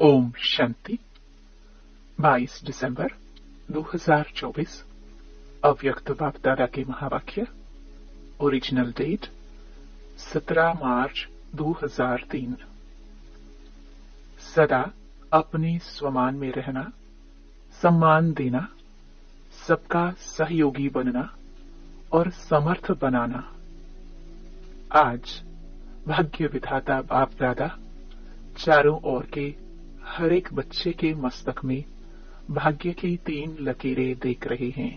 ओम शांति। 22 दिसंबर 2024 अव्यक्त बाप दादा के महावाक्य। ओरिजिनल डेट 17 मार्च 2003। सदा अपने स्वमान में रहना, सम्मान देना, सबका सहयोगी बनना और समर्थ बनाना। आज भाग्य विधाता बाप दादा चारों ओर के हर एक बच्चे के मस्तक में भाग्य की 3 लकीरें देख रहे हैं।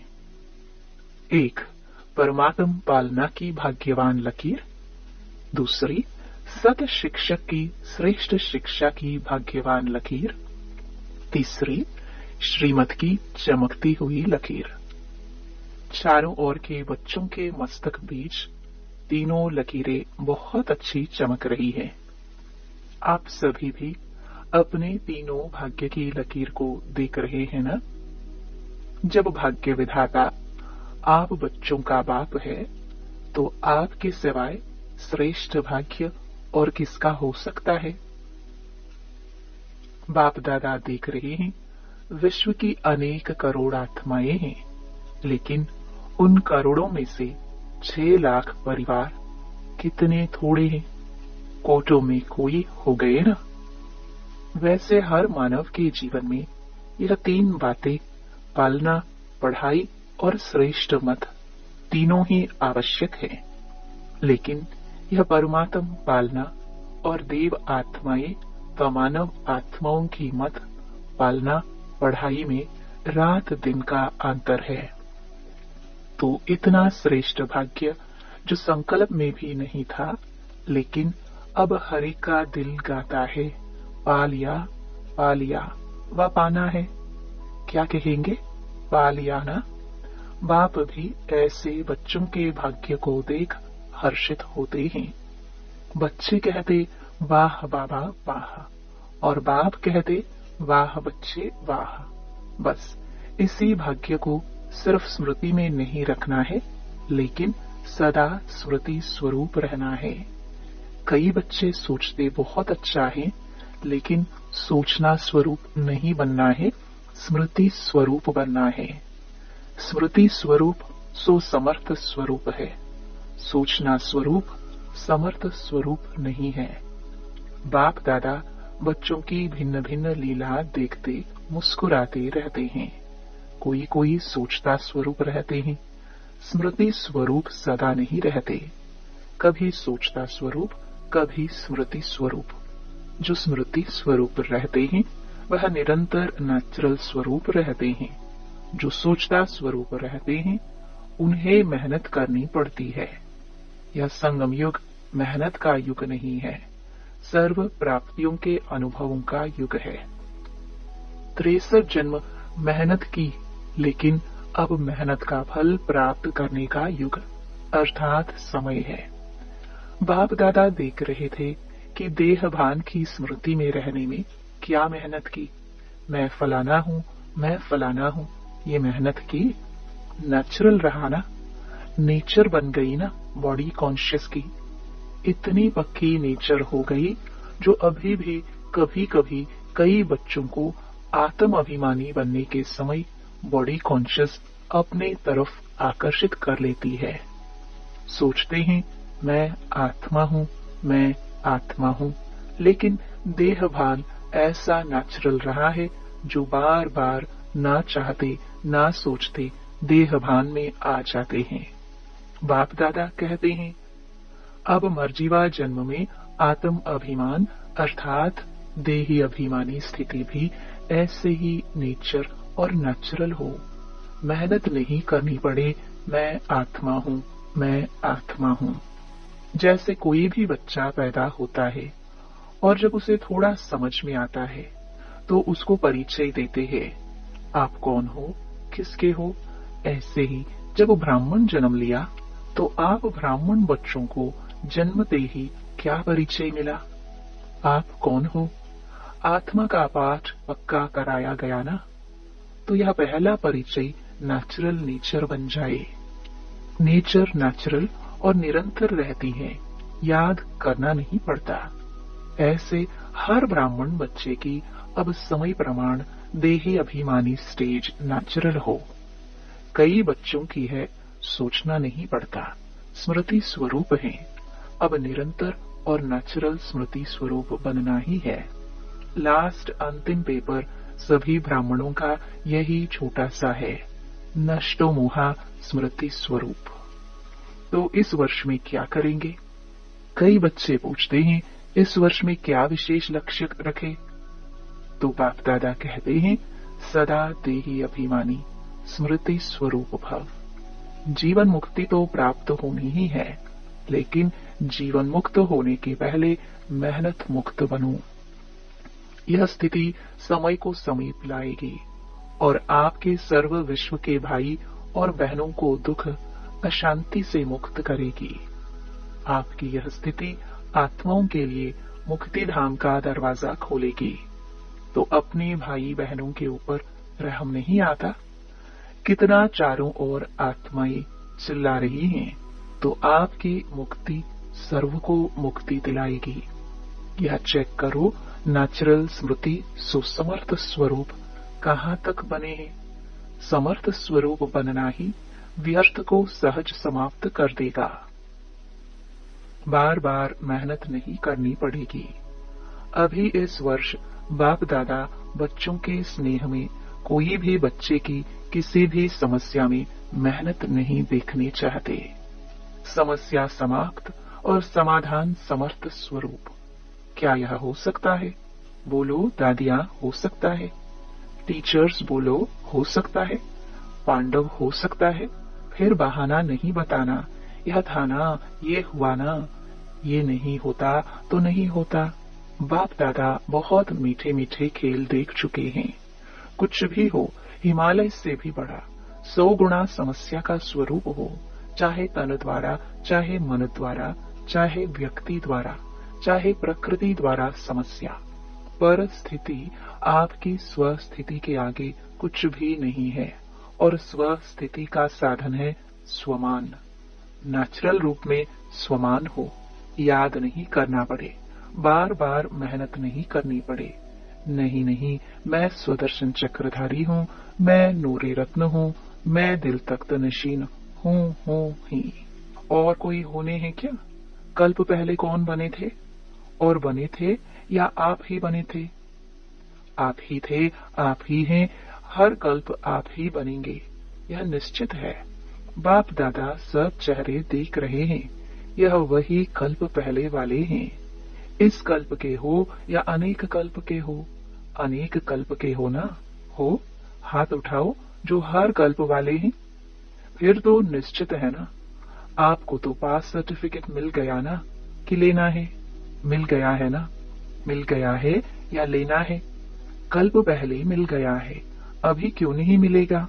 एक, परमात्म पालना की भाग्यवान लकीर। दूसरी, सत शिक्षक की श्रेष्ठ शिक्षा की भाग्यवान लकीर। तीसरी, श्रीमत की चमकती हुई लकीर। चारों ओर के बच्चों के मस्तक बीच तीनों लकीरें बहुत अच्छी चमक रही हैं। आप सभी भी अपने तीनों भाग्य की लकीर को देख रहे हैं ना? जब भाग्य विधाता आप बच्चों का बाप है, तो आपके सिवाय श्रेष्ठ भाग्य और किसका हो सकता है? बाप दादा देख रहे हैं, विश्व की अनेक करोड़ आत्माएं हैं, लेकिन उन करोड़ों में से 6 लाख परिवार कितने थोड़े हैं। कोटों में कोई हो गए ना। वैसे हर मानव के जीवन में यह 3 बातें, पालना, पढ़ाई और श्रेष्ठ मत, तीनों ही आवश्यक है। लेकिन यह परमात्म पालना और देव आत्माएं व मानव आत्माओं की मत, पालना, पढ़ाई में रात दिन का अंतर है। तो इतना श्रेष्ठ भाग्य जो संकल्प में भी नहीं था, लेकिन अब हर एक का दिल गाता है, पा लिया व पाना है। क्या कहेंगे? पा लिया ना। बाप भी ऐसे बच्चों के भाग्य को देख हर्षित होते हैं। बच्चे कहते वाह बाबा वाह, और बाप कहते वाह बच्चे वाह। बस इसी भाग्य को सिर्फ स्मृति में नहीं रखना है, लेकिन सदा स्मृति स्वरूप रहना है। कई बच्चे सोचते बहुत अच्छा है, लेकिन सोचना स्वरूप नहीं बनना है, स्मृति स्वरूप बनना है। स्मृति स्वरूप सो समर्थ स्वरूप है, सोचना स्वरूप समर्थ स्वरूप नहीं है। बाप दादा बच्चों की भिन्न भिन्न लीला देखते मुस्कुराते रहते हैं। कोई सोचता स्वरूप रहते हैं, स्मृति स्वरूप सदा नहीं रहते। कभी सोचता स्वरूप, कभी स्मृति स्वरूप। जो स्मृति स्वरूप रहते हैं वह निरंतर नेचुरल स्वरूप रहते हैं। जो सोचता स्वरूप रहते हैं उन्हें मेहनत करनी पड़ती है। यह संगम युग मेहनत का युग नहीं है, सर्व प्राप्तियों के अनुभवों का युग है। 63 जन्म मेहनत की, लेकिन अब मेहनत का फल प्राप्त करने का युग अर्थात समय है। बाप दादा देख रहे थे कि देहभान की स्मृति में रहने में क्या मेहनत की। मैं फलाना हूँ, ये मेहनत की। नेचुरल रहा ना, नेचर बन गई ना बॉडी कॉन्शियस की। इतनी पक्की नेचर हो गई जो अभी भी कभी कभी कई बच्चों को आत्म अभिमानी बनने के समय बॉडी कॉन्शियस अपने तरफ आकर्षित कर लेती है। सोचते हैं मैं आत्मा हूँ, लेकिन देहभान ऐसा नेचुरल रहा है जो बार बार ना चाहते ना सोचते देहभान में आ जाते हैं। बाप दादा कहते हैं, अब मर्जीवा जन्म में आत्म अभिमान अर्थात देही अभिमानी स्थिति भी ऐसे ही नेचर और नेचुरल हो। मेहनत नहीं करनी पड़े, मैं आत्मा हूँ। जैसे कोई भी बच्चा पैदा होता है और जब उसे थोड़ा समझ में आता है तो उसको परिचय देते हैं, आप कौन हो, किसके हो। ऐसे ही जब ब्राह्मण जन्म लिया तो आप ब्राह्मण बच्चों को जन्मते ही क्या परिचय मिला, आप कौन हो। आत्मा का पाठ पक्का कराया गया ना, तो यह पहला परिचय नेचुरल नेचर बन जाए। नेचर नेचुरल और निरंतर रहती है, याद करना नहीं पड़ता। ऐसे हर ब्राह्मण बच्चे की अब समय प्रमाण देही अभिमानी स्टेज नेचुरल हो। कई बच्चों की है सोचना नहीं पड़ता, स्मृति स्वरूप है। अब निरंतर और नेचुरल स्मृति स्वरूप बनना ही है। लास्ट अंतिम पेपर सभी ब्राह्मणों का यही छोटा सा है, नष्टो मोहा स्मृति स्वरूप। तो इस वर्ष में क्या करेंगे? कई बच्चे पूछते हैं इस वर्ष में क्या विशेष लक्ष्य रखे? तो बाप दादा कहते हैं सदा देही अभिमानी स्मृति स्वरूप भव। जीवन मुक्ति तो प्राप्त होनी ही है, लेकिन जीवन मुक्त होने के पहले मेहनत मुक्त बनो। यह स्थिति समय को समीप लाएगी और आपके सर्व विश्व के भाई और बहनों को दुख अशांति से मुक्त करेगी। आपकी यह स्थिति आत्माओं के लिए मुक्ति धाम का दरवाजा खोलेगी। तो अपने भाई बहनों के ऊपर रहम नहीं आता? कितना चारों ओर आत्माएं चिल्ला रही हैं, तो आपकी मुक्ति सर्व को मुक्ति दिलाएगी। यह चेक करो, नेचुरल स्मृति सुसमर्थ स्वरूप कहाँ तक बने हैं। समर्थ स्वरूप बनना ही व्यर्थ को सहज समाप्त कर देगा। बार बार मेहनत नहीं करनी पड़ेगी। अभी इस वर्ष बाप दादा बच्चों के स्नेह में कोई भी बच्चे की किसी भी समस्या में मेहनत नहीं देखने चाहते। समस्या समाप्त और समाधान समर्थ स्वरूप। क्या यह हो सकता है? बोलो दादियां, हो सकता है। टीचर्स बोलो, हो सकता है। पांडव हो सकता है। फिर बहाना नहीं बताना, यह था ना, ये हुआ ना, ये नहीं होता तो नहीं होता। बाप दादा बहुत मीठे मीठे खेल देख चुके हैं। कुछ भी हो, हिमालय से भी बड़ा 100 गुना समस्या का स्वरूप हो, चाहे तन द्वारा, चाहे मन द्वारा, चाहे व्यक्ति द्वारा, चाहे प्रकृति द्वारा समस्या, पर स्थिति आपकी स्वस्थिति के आगे कुछ भी नहीं है और स्वस्थिति का साधन है स्वमान। नेचुरल रूप में स्वमान हो, याद नहीं करना पड़े, बार बार मेहनत नहीं करनी पड़े। नहीं नहीं, मैं स्वदर्शन चक्रधारी हूँ, मैं नूरे रत्न हूँ, मैं दिल तख्त नशीन हूँ ही। और कोई होने हैं क्या? कल्प पहले कौन बने थे? और बने थे या आप ही बने थे? आप ही थे, आप ही हैं, हर कल्प आप ही बनेंगे, यह निश्चित है। बाप दादा सब चेहरे देख रहे हैं, यह वही कल्प पहले वाले हैं। इस कल्प के हो या अनेक कल्प के हो, अनेक कल्प के हो ना हो, हाथ उठाओ जो हर कल्प वाले हैं। फिर तो निश्चित है ना, आपको तो पास सर्टिफिकेट मिल गया ना, कि लेना है? मिल गया है ना? मिल गया है या लेना है? कल्प पहले मिल गया है, अभी क्यों नहीं मिलेगा?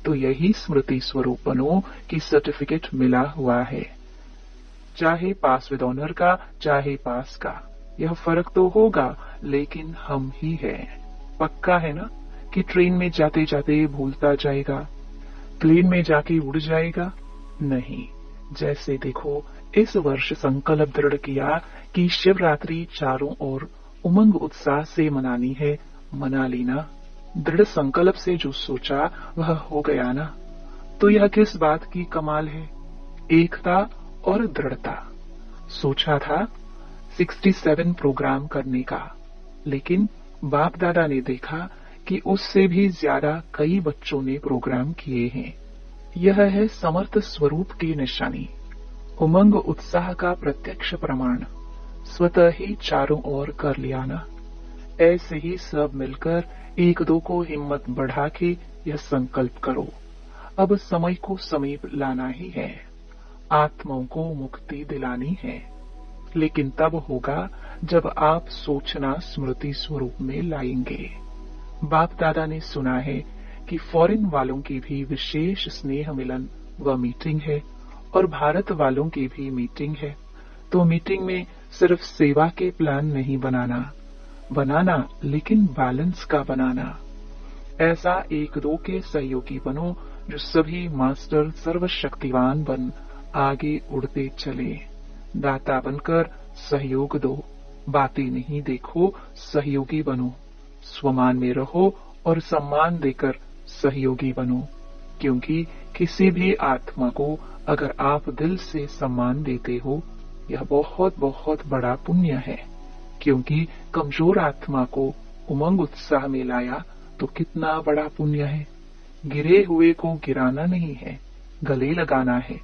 तो यही स्मृति स्वरूप बनो कि सर्टिफिकेट मिला हुआ है, चाहे पास विद ऑनर का, चाहे पास का। यह फर्क तो होगा, लेकिन हम ही हैं। पक्का है ना कि ट्रेन में जाते जाते भूलता जाएगा, प्लेन में जाके उड़ जाएगा? नहीं। जैसे देखो, इस वर्ष संकल्प दृढ़ किया कि शिवरात्रि चारों ओर उमंग उत्साह से मनानी है, मना लेना। दृढ़ संकल्प से जो सोचा वह हो गया ना। तो यह किस बात की कमाल है? एकता और दृढ़ता। सोचा था 67 प्रोग्राम करने का, लेकिन बाप दादा ने देखा कि उससे भी ज्यादा कई बच्चों ने प्रोग्राम किए हैं। यह है समर्थ स्वरूप की निशानी, उमंग उत्साह का प्रत्यक्ष प्रमाण। स्वतः ही चारों ओर कर लिया ना। ऐसे ही सब मिलकर एक दो को हिम्मत बढ़ा के यह संकल्प करो, अब समय को समीप लाना ही है, आत्माओं को मुक्ति दिलानी है। लेकिन तब होगा जब आप सोचना स्मृति स्वरूप में लाएंगे। बाप दादा ने सुना है कि फॉरेन वालों की भी विशेष स्नेह मिलन व मीटिंग है और भारत वालों की भी मीटिंग है। तो मीटिंग में सिर्फ सेवा के प्लान नहीं बनाना, लेकिन बैलेंस का बनाना। ऐसा एक दो के सहयोगी बनो जो सभी मास्टर सर्वशक्तिवान बन आगे उड़ते चले। दाता बनकर सहयोग दो, बातें नहीं देखो, सहयोगी बनो। स्वमान में रहो और सम्मान देकर सहयोगी बनो। क्योंकि किसी भी आत्मा को अगर आप दिल से सम्मान देते हो, यह बहुत बहुत बड़ा पुण्य है। क्योंकि कमजोर आत्मा को उमंग उत्साह में लाया तो कितना बड़ा पुण्य है। गिरे हुए को गिराना नहीं है, गले लगाना है।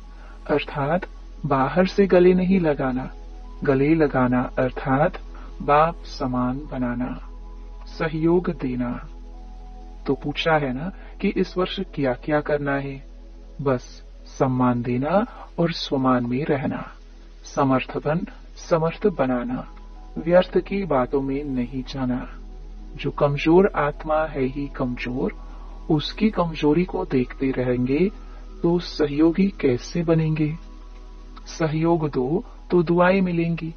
अर्थात बाहर से गले नहीं लगाना, गले लगाना अर्थात बाप समान बनाना, सहयोग देना। तो पूछा है ना कि इस वर्ष क्या क्या करना है? बस सम्मान देना और स्वमान में रहना, समर्थ बनाना, व्यर्थ की बातों में नहीं जाना। जो कमजोर आत्मा है ही कमजोर, उसकी कमजोरी को देखते रहेंगे तो सहयोगी कैसे बनेंगे? सहयोग दो तो दुआएं मिलेंगी।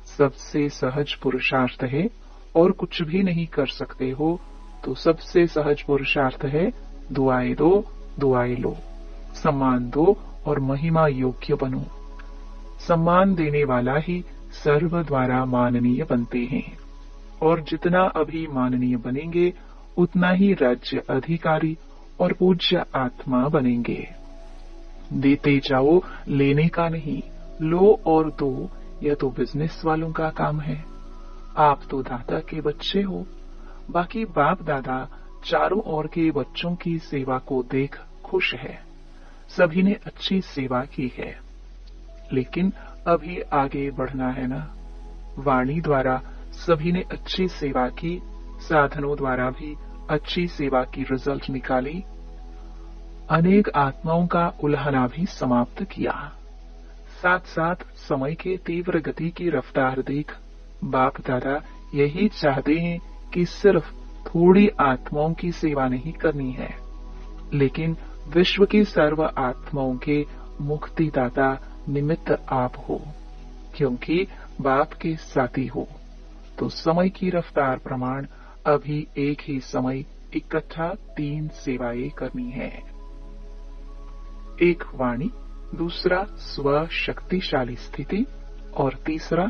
सबसे सहज पुरुषार्थ है और कुछ भी नहीं कर सकते हो तो सबसे सहज पुरुषार्थ है दुआएं दो, दुआएं लो। सम्मान दो और महिमा योग्य बनो। सम्मान देने वाला ही सर्व द्वारा माननीय बनते हैं और जितना अभी माननीय बनेंगे उतना ही राज्य अधिकारी और पूज्य आत्मा बनेंगे। देते जाओ, लेने का नहीं। लो और दो, यह तो बिजनेस वालों का काम है। आप तो दादा के बच्चे हो। बाकी बाप दादा चारों ओर के बच्चों की सेवा को देख खुश है। सभी ने अच्छी सेवा की है, लेकिन अभी आगे बढ़ना है ना। वाणी द्वारा सभी ने अच्छी सेवा की, साधनों द्वारा भी अच्छी सेवा की रिजल्ट निकाली। अनेक आत्माओं का उल्हना भी समाप्त किया। साथ साथ समय के तीव्र गति की रफ्तार देख बाप दादा यही चाहते हैं कि सिर्फ थोड़ी आत्माओं की सेवा नहीं करनी है, लेकिन विश्व की सर्व आत्माओं के मुक्तिदाता निमित्त आप हो। क्योंकि बाप के साथी हो तो समय की रफ्तार प्रमाण अभी एक ही समय इकट्ठा 3 सेवाएं करनी है। एक वाणी, दूसरा स्व शक्तिशाली स्थिति और तीसरा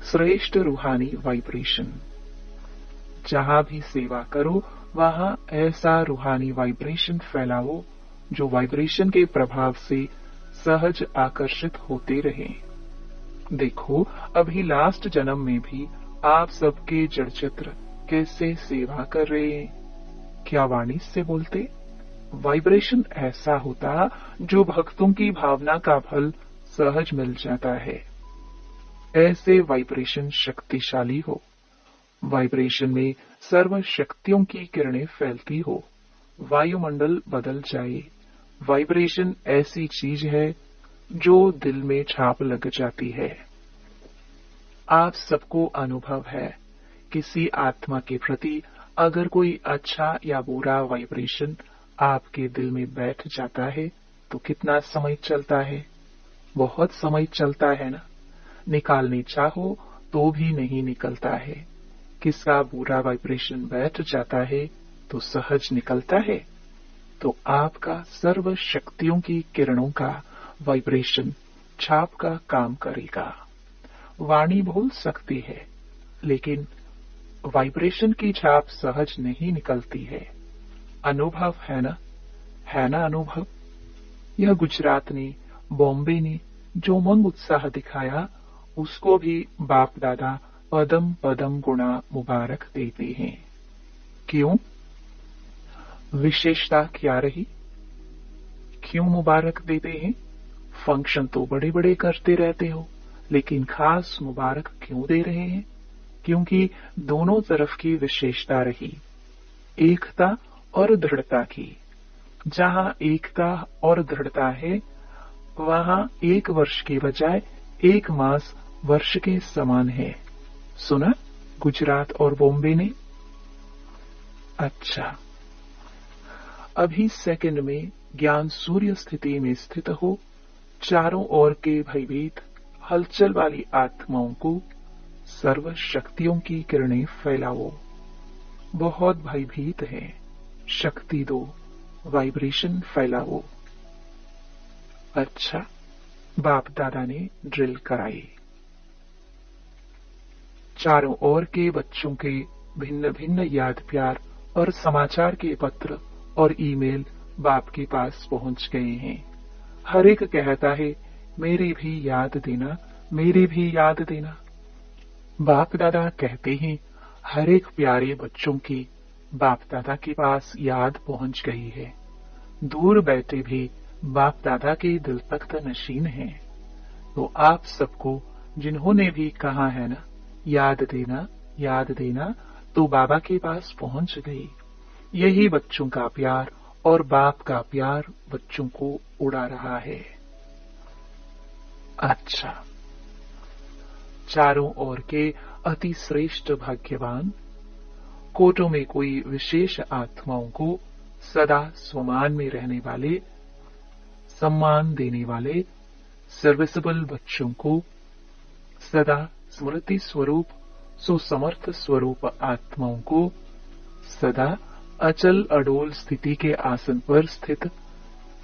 श्रेष्ठ रूहानी वाइब्रेशन। जहां भी सेवा करो वहां ऐसा रूहानी वाइब्रेशन फैलाओ जो वाइब्रेशन के प्रभाव से सहज आकर्षित होते रहे। देखो, अभी लास्ट जन्म में भी आप सबके जड़चित्र कैसे सेवा कर रहे हैं। क्या वाणी से बोलते? वाइब्रेशन ऐसा होता जो भक्तों की भावना का फल सहज मिल जाता है। ऐसे वाइब्रेशन शक्तिशाली हो। वाइब्रेशन में सर्व शक्तियों की किरणें फैलती हो। वायुमंडल बदल जाए। वाइब्रेशन ऐसी चीज है जो दिल में छाप लग जाती है। आप सबको अनुभव है, किसी आत्मा के प्रति अगर कोई अच्छा या बुरा वाइब्रेशन आपके दिल में बैठ जाता है तो कितना समय चलता है? बहुत समय चलता है ना। निकालने चाहो तो भी नहीं निकलता है। किसका बुरा वाइब्रेशन बैठ जाता है तो सहज निकलता है। तो आपका सर्व शक्तियों की किरणों का वाइब्रेशन छाप का काम करेगा। वाणी बोल सकती है, लेकिन वाइब्रेशन की छाप सहज नहीं निकलती है। अनुभव है ना? है ना अनुभव? यह गुजरात ने, बॉम्बे ने जो उमंग उत्साह दिखाया, उसको भी बाप दादा पदम पदम गुणा मुबारक देते हैं। क्यों? विशेषता क्या रही? क्यों मुबारक देते हैं? फंक्शन तो बड़े बड़े करते रहते हो, लेकिन खास मुबारक क्यों दे रहे हैं? क्योंकि दोनों तरफ की विशेषता रही, एकता और दृढ़ता की। जहां एकता और दृढ़ता है वहां 1 वर्ष के बजाय 1 मास वर्ष के समान है। सुना गुजरात और बॉम्बे ने? अच्छा, अभी सेकंड में ज्ञान सूर्य स्थिति में स्थित हो, चारों ओर के भयभीत हलचल वाली आत्माओं को सर्व शक्तियों की किरणें फैलाओ। बहुत भयभीत है, शक्ति दो, वाइब्रेशन फैलाओ। अच्छा, बाप दादा ने ड्रिल कराई। चारों ओर के बच्चों के भिन्न भिन्न याद, प्यार और समाचार के पत्र और ईमेल बाप के पास पहुंच गए हैं। हर एक कहता है, मेरी भी याद देना, मेरी भी याद देना। बाप दादा कहते हैं, हर एक प्यारे बच्चों की बाप दादा के पास याद पहुंच गई है। दूर बैठे भी बाप दादा के दिल तख्त नशीन हैं। तो आप सबको जिन्होंने भी कहा है ना, याद देना, तो बाबा के पास पहुंच गई। यही बच्चों का प्यार और बाप का प्यार बच्चों को उड़ा रहा है। अच्छा, चारों ओर के अति श्रेष्ठ भाग्यवान, कोटों में कोई विशेष आत्माओं को सदा स्वमान में रहने वाले, सम्मान देने वाले सर्विसेबल बच्चों को, सदा स्मृति स्वरूप सुसमर्थ स्वरूप आत्माओं को, सदा अचल अडोल स्थिति के आसन पर स्थित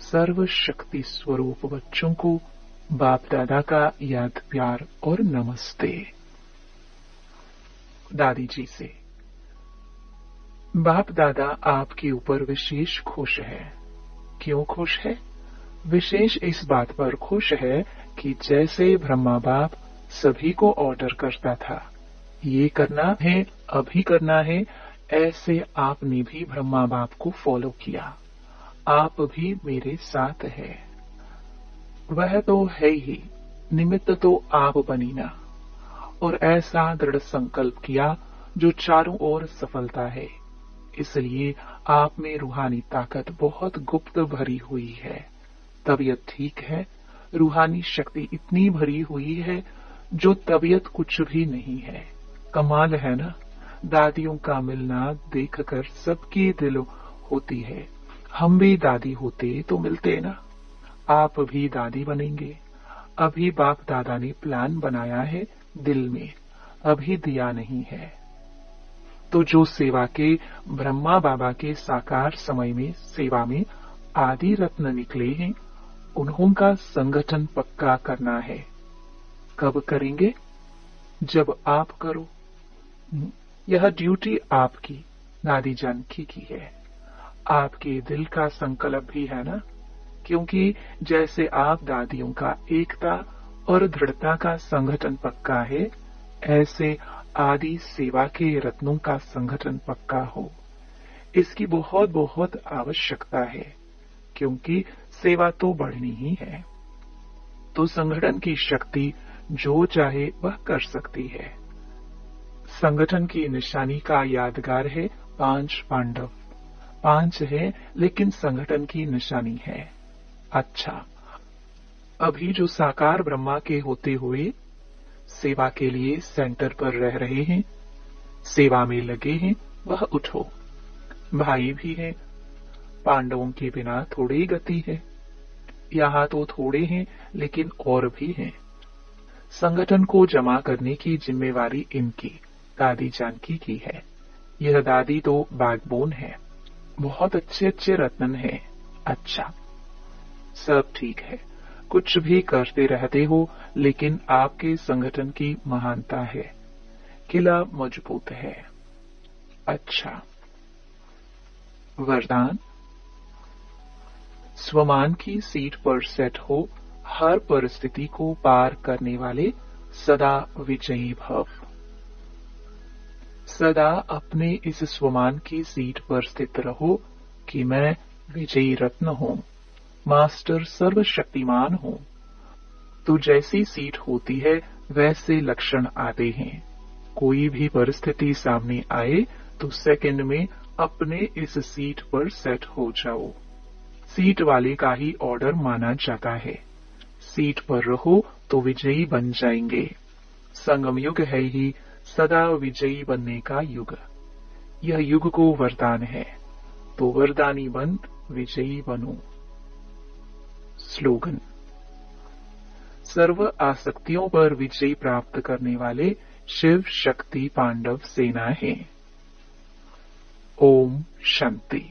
सर्वशक्ति स्वरूप बच्चों को बाप दादा का याद, प्यार और नमस्ते। दादी जी से, बाप दादा आपके ऊपर विशेष खुश है। क्यों खुश है? विशेष इस बात पर खुश है कि जैसे ब्रह्मा बाप सभी को ऑर्डर करता था, ये करना है, अभी करना है, ऐसे आपने भी ब्रह्मा बाप को फॉलो किया। आप भी मेरे साथ है। वह तो है ही, निमित्त तो आप बनी ना। और ऐसा दृढ़ संकल्प किया जो चारों ओर सफलता है। इसलिए आप में रूहानी ताकत बहुत गुप्त भरी हुई है। तबीयत ठीक है, रूहानी शक्ति इतनी भरी हुई है जो तबीयत कुछ भी नहीं है। कमाल है ना। दादियों का मिलना देखकर सबकी दिल होती है। हम भी दादी होते तो मिलते ना। आप भी दादी बनेंगे। अभी बाप दादा ने प्लान बनाया है दिल में, अभी दिया नहीं है। तो जो सेवा के ब्रह्मा बाबा के साकार समय में सेवा में आदि रत्न निकले हैं, उन्हों का संगठन पक्का करना है। कब करेंगे? जब आप करो। यह ड्यूटी आपकी, दादी जानकी की है। आपके दिल का संकल्प भी है ना, क्योंकि जैसे आप दादियों का एकता और दृढ़ता का संगठन पक्का है, ऐसे आदि सेवा के रत्नों का संगठन पक्का हो। इसकी बहुत बहुत आवश्यकता है, क्योंकि सेवा तो बढ़नी ही है। तो संगठन की शक्ति जो चाहे वह कर सकती है। संगठन की निशानी का यादगार है 5 पांडव। 5 है, लेकिन संगठन की निशानी है। अच्छा, अभी जो साकार ब्रह्मा के होते हुए सेवा के लिए सेंटर पर रह रहे हैं, सेवा में लगे हैं, वह उठो। भाई भी हैं। पांडवों के बिना थोड़ी गति है। यहाँ तो थोड़े हैं, लेकिन और भी हैं। संगठन को जमा करने की जिम्मेवारी इनकी, दादी जानकी की है। यह दादी तो बैकबोन है। बहुत अच्छे अच्छे रत्न हैं। अच्छा, सब ठीक है, कुछ भी करते रहते हो, लेकिन आपके संगठन की महानता है। किला मजबूत है। अच्छा, वरदान। स्वमान की सीट पर सेट हो, हर परिस्थिति को पार करने वाले सदा विजयी भव। सदा अपने इस स्वमान की सीट पर स्थित रहो कि मैं विजयी रत्न हूं, मास्टर सर्वशक्तिमान हूं। तो जैसी सीट होती है वैसे लक्षण आते हैं। कोई भी परिस्थिति सामने आए तो सेकंड में अपने इस सीट पर सेट हो जाओ। सीट वाले का ही ऑर्डर माना जाता है। सीट पर रहो तो विजयी बन जाएंगे। संगम युग है ही सदा विजयी बनने का युग। यह युग को वरदान है, तो वरदानी बन विजयी बनो। स्लोगन। सर्व आसक्तियों पर विजय प्राप्त करने वाले शिव शक्ति पांडव सेना है। ओम शांति।